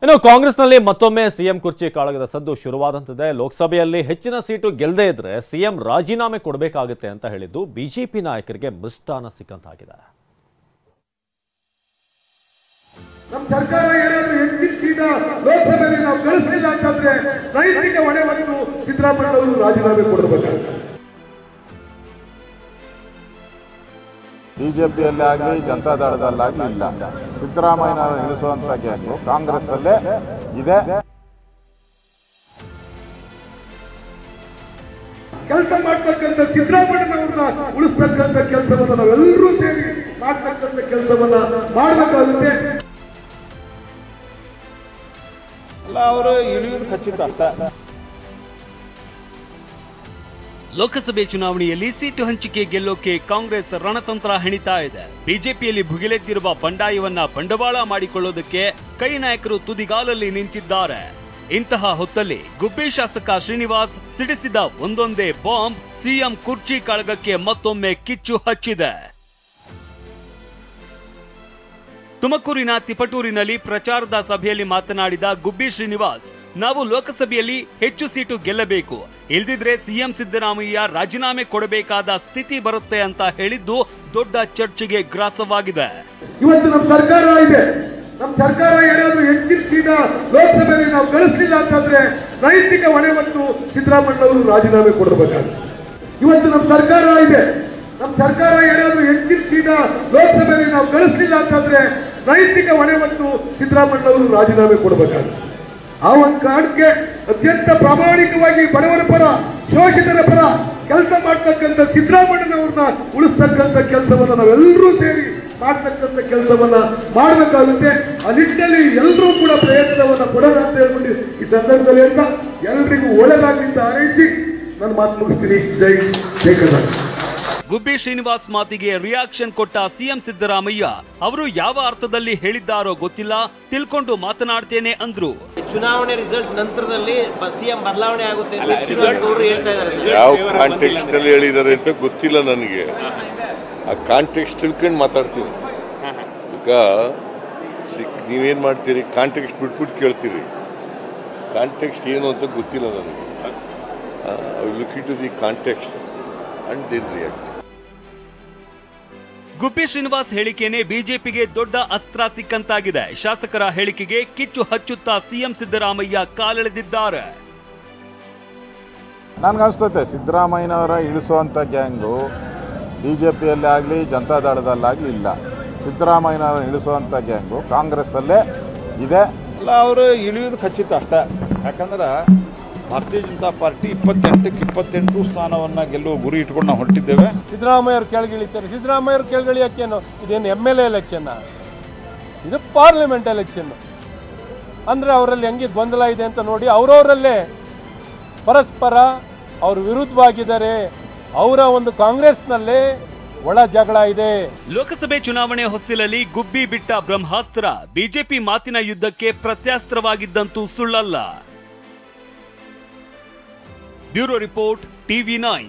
ಇನ್ನು ಕಾಂಗ್ರೆಸ್ನಲ್ಲಿ ಮತ್ತೊಮ್ಮೆ ಸಿಎಂ ಕುರ್ಚಿ ಕಾಳಗದ ಸದ್ದು ಶುರುವಾದಂತಿದೆ. ಲೋಕಸಭೆಯಲ್ಲಿ ಹೆಚ್ಚಿನ ಸೀಟು ಗೆಲ್ಲದೇ ಇದ್ರೆ ಸಿಎಂ ರಾಜೀನಾಮೆ ಕೊಡಬೇಕಾಗುತ್ತೆ ಅಂತ ಹೇಳಿದ್ದು ಬಿಜೆಪಿ ನಾಯಕರಿಗೆ ಮೃಷ್ಟಾನ ಸಿಕ್ಕಂತಾಗಿದೆ. ನಮ್ಮ ಸರ್ಕಾರ ಏನಾದರೂ ಹೆಚ್ಚಿನ ಸೀಟ ಲೋಕಸಭೆಯಲ್ಲಿ ನಾವು ಗಳಿಸಲಿಲ್ಲ ಅಂತಂದ್ರೆ ನೈತಿಕ ಹೊಣೆ ಹೊತ್ತು ಸಿದ್ದರಾಮಯ್ಯ ಅವರು ರಾಜೀನಾಮೆ ಕೊಡಬೇಕಾಗುತ್ತೆ. ಬಿಜೆಪಿಯಲ್ಲಿ ಆಗಲಿ ಜನತಾದಳದಲ್ಲಾಗಲಿ ಇಲ್ಲ. ಸಿದ್ದರಾಮಯ್ಯನವರು ಇಳಿಸುವಂತ ಗ್ಯಾಂಗು ಕಾಂಗ್ರೆಸ್ ಅಲ್ಲೇ ಇದೆ. ಕೆಲಸ ಮಾಡ್ತಕ್ಕಂಥ ಸಿದ್ದರಾಮಯ್ಯನವ್ರನ್ನ ಉಳಿಸ್ತಕ್ಕಂಥ ಕೆಲಸವನ್ನ ನಾವೆಲ್ಲರೂ ಸೇರಿ ಮಾಡ್ತಕ್ಕಂಥ ಕೆಲಸವನ್ನ ಮಾಡಬೇಕಾಗುತ್ತೆ. ಅಲ್ಲ, ಅವರು ಇಳಿಯುವುದು ಖಚಿತ ಅಷ್ಟೇ. ಲೋಕಸಭೆ ಚುನಾವಣೆಯಲ್ಲಿ ಸೀಟು ಹಂಚಿಕೆ ಗೆಲ್ಲೋಕೆ ಕಾಂಗ್ರೆಸ್ ರಣತಂತ್ರ ಹೆಣಿತಾ ಇದೆ. ಬಿಜೆಪಿಯಲ್ಲಿ ಭುಗಿಲೆದ್ದಿರುವ ಬಂಡಾಯವನ್ನ ಬಂಡವಾಳ ಮಾಡಿಕೊಳ್ಳೋದಕ್ಕೆ ಕೈ ನಾಯಕರು ತುದಿಗಾಲಲ್ಲಿ ನಿಂತಿದ್ದಾರೆ. ಇಂತಹ ಹೊತ್ತಲ್ಲಿ ಗುಬ್ಬಿ ಶಾಸಕ ಶ್ರೀನಿವಾಸ್ ಸಿಡಿಸಿದ ಒಂದೊಂದೇ ಬಾಂಬ್ ಸಿಎಂ ಕುರ್ಚಿ ಕಾಳಗಕ್ಕೆ ಮತ್ತೊಮ್ಮೆ ಕಿಚ್ಚು ಹಚ್ಚಿದೆ. ತುಮಕೂರಿನ ತಿಪಟೂರಿನಲ್ಲಿ ಪ್ರಚಾರದ ಸಭೆಯಲ್ಲಿ ಮಾತನಾಡಿದ ಗುಬ್ಬಿ ಶ್ರೀನಿವಾಸ್, ನಾವು ಲೋಕಸಭೆಯಲ್ಲಿ ಹೆಚ್ಚು ಸೀಟು ಗೆಲ್ಲಬೇಕು, ಇಲ್ದಿದ್ರೆ ಸಿಎಂ ಸಿದ್ದರಾಮಯ್ಯ ರಾಜೀನಾಮೆ ಕೊಡಬೇಕಾದ ಸ್ಥಿತಿ ಬರುತ್ತೆ ಅಂತ ಹೇಳಿದ್ದು ದೊಡ್ಡ ಚರ್ಚೆಗೆ ಗ್ರಾಸವಾಗಿದೆ. ಇವತ್ತು ನಮ್ಮ ಸರ್ಕಾರ ಇದೆ, ನಮ್ಮ ಸರ್ಕಾರ ಏನಾದರೂ ಹೆಚ್ಚಿನ ಸೀಟ ಲೋಕಸಭೆಯಲ್ಲಿ ನಾವು ಗಳಿಸಲಿಲ್ಲ ಅಂತಂದ್ರೆ ನೈತಿಕ ಹೊಣೆ ಹೊತ್ತು ಸಿದ್ದರಾಮಯ್ಯ ಅವರು ರಾಜೀನಾಮೆ ಕೊಡಬೇಕಾಗುತ್ತೆ. ಇವತ್ತು ನಮ್ಮ ಸರ್ಕಾರ ಇದೆ, ನಮ್ಮ ಸರ್ಕಾರ ಏನಾದರೂ ಹೆಚ್ಚಿನ ಸೀಟ ಲೋಕಸಭೆಯಲ್ಲಿ ನಾವು ಗಳಿಸಲಿಲ್ಲ ಅಂತಂದ್ರೆ ನೈತಿಕ ಹೊಣೆ ಹೊತ್ತು ಸಿದ್ದರಾಮಯ್ಯ ಅವರು ರಾಜೀನಾಮೆ ಕೊಡಬೇಕಾಗುತ್ತೆ. ಆ ಒಂದು ಕಾರಣಕ್ಕೆ ಅತ್ಯಂತ ಪ್ರಾಮಾಣಿಕವಾಗಿ ಬಡವರ ಪರ, ಶೋಷಿತರ ಪರ ಕೆಲಸ ಮಾಡ್ತಕ್ಕಂಥ ಸಿದ್ದರಾಮಯ್ಯನವ್ರನ್ನ ಉಳಿಸ್ತಕ್ಕಂಥ ಕೆಲಸವನ್ನ ನಾವೆಲ್ಲರೂ ಸೇರಿ ಮಾಡ್ತಕ್ಕಂಥ ಕೆಲಸವನ್ನ ಮಾಡಬೇಕಾಗುತ್ತೆ. ಆ ನಿಟ್ಟಿನಲ್ಲಿ ಎಲ್ಲರೂ ಕೂಡ ಪ್ರಯತ್ನವನ್ನ ಕೊಡೋಣ ಅಂತ ಹೇಳ್ಬಿಟ್ಟು ಈ ಸಂದರ್ಭದಲ್ಲಿ ಅಂತ ಎಲ್ಲರಿಗೂ ಒಳ್ಳೆದಾಗಲಿ ಅಂತ ಹಾರೈಸಿ ನನ್ನ ಮಾತು ಮುಗಿಸ್ತೀನಿ. ಜೈ ಕರ್ನಾಟಕ. ಗುಬ್ಬಿ ಶ್ರೀನಿವಾಸ್ ಮಾತಿಗೆ ರಿಯಾಕ್ಷನ್ ಕೊಟ್ಟ ಸಿಎಂ ಸಿದ್ದರಾಮಯ್ಯ, ಅವರು ಯಾವ ಅರ್ಥದಲ್ಲಿ ಹೇಳಿದ್ದಾರೋ ಗೊತ್ತಿಲ್ಲ, ತಿಳ್ಕೊಂಡು ಮಾತನಾಡ್ತೇನೆ ಅಂದ್ರು. ಚುನಾವಣೆ ರಿಸಲ್ಟ್ ನಂತರದಲ್ಲಿ ಸಿಎಂ ಬದಲಾವಣೆ ಆಗುತ್ತೆ ಅಂತ ಹೇಳ್ತಾ ಇದ್ದಾರೆ. ಯಾವ ಕಾಂಟೆಕ್ಸ್ಟ್ ಅಲ್ಲಿ ಹೇಳಿದ್ದಾರೆ ಅಂತ ಗೊತ್ತಿಲ್ಲ ನನಗೆ. ಆ ಕಾಂಟೆಕ್ಸ್ಟ್ ತಿಳ್ಕೊಂಡು ಮಾತಾಡ್ತೀನಿ. ಈಗ ನೀವೇನ್ ಮಾಡ್ತೀರಿ, ಕಾಂಟೆಕ್ಸ್ಟ್ ಬಿಟ್ಬಿಟ್ಟು ಕೇಳ್ತೀರಿ. ಕಾಂಟೆಕ್ಸ್ಟ್ ಏನು ಅಂತ ಗೊತ್ತಿಲ್ಲ ನನಗೆ. Look in to the context and then react. Gubbi Srinivas ಹೇಳಿಕೆನೇ ಬಿಜೆಪಿಗೆ ದೊಡ್ಡ ಅಸ್ತ್ರ ಸಿಕ್ಕಂತಾಗಿದೆ. ಶಾಸಕರ ಹೇಳಿಕೆಗೆ ಕಿಚ್ಚು ಹಚ್ಚುತ್ತಾ ಸಿಎಂ ಸಿದ್ದರಾಮಯ್ಯ ಕಾಲೆಳೆದಿದ್ದಾರೆ. ನನ್ಗನ್ಸ್ತತೆ ಸಿದ್ದರಾಮಯ್ಯನವರ ಇಳಿಸುವಂತ ಗ್ಯಾಂಗು ಬಿಜೆಪಿಯಲ್ಲಿ ಆಗಲಿ ಜನತಾದಳದಲ್ಲಾಗಲಿ ಇಲ್ಲ. ಸಿದ್ದರಾಮಯ್ಯನವರ ಇಳಿಸುವಂತ ಗ್ಯಾಂಗು ಕಾಂಗ್ರೆಸ್ ಅಲ್ಲೇ ಇದೆ. ಅಲ್ಲ, ಅವರು ಇಳಿಯುವುದು ಖಚಿತ ಅಷ್ಟೇ. ಯಾಕಂದ್ರೆ ಭಾರತೀಯ ಜನತಾ ಪಾರ್ಟಿ 28ಕ್ಕೆ 28 ಸ್ಥಾನವನ್ನು ಗೆಲ್ಲುವ ಗುರಿ ಇಟ್ಕೊಂಡು ನಾವು ಹೊರಟಿದ್ದೇವೆ. ಸಿದ್ದರಾಮಯ್ಯವ್ರು ಕೆಳಗಿಳಿತಾರೆ. ಸಿದ್ದರಾಮಯ್ಯವ್ರು ಕೆಳಗಿಳಿಯೋಕ್ಕೇನು, ಇದೇನು MLA ಎಲೆಕ್ಷನ್, ಇದು ಪಾರ್ಲಿಮೆಂಟ್ ಎಲೆಕ್ಷನ್. ಅಂದರೆ ಅವರಲ್ಲಿ ಹೆಂಗೆ ಗೊಂದಲ ಇದೆ ಅಂತ ನೋಡಿ ಅವರವರಲ್ಲೇ ಪರಸ್ಪರ ಅವರು ವಿರುದ್ಧವಾಗಿದ್ದಾರೆ. ಅವರ ಒಂದು ಕಾಂಗ್ರೆಸ್ನಲ್ಲೇ ಒಳ ಜಗಳ ಇದೆ. ಲೋಕಸಭೆ ಚುನಾವಣೆ ಹೊಸ್ತಿಲಲ್ಲಿ ಗುಬ್ಬಿ ಬಿಟ್ಟ ಬ್ರಹ್ಮಾಸ್ತ್ರ ಬಿಜೆಪಿ ಮಾತಿನ ಯುದ್ಧಕ್ಕೆ ಪ್ರತ್ಯಾಸ್ತ್ರವಾಗಿದ್ದಂತೂ ಸುಳ್ಳಲ್ಲ. Bureau report, TV9.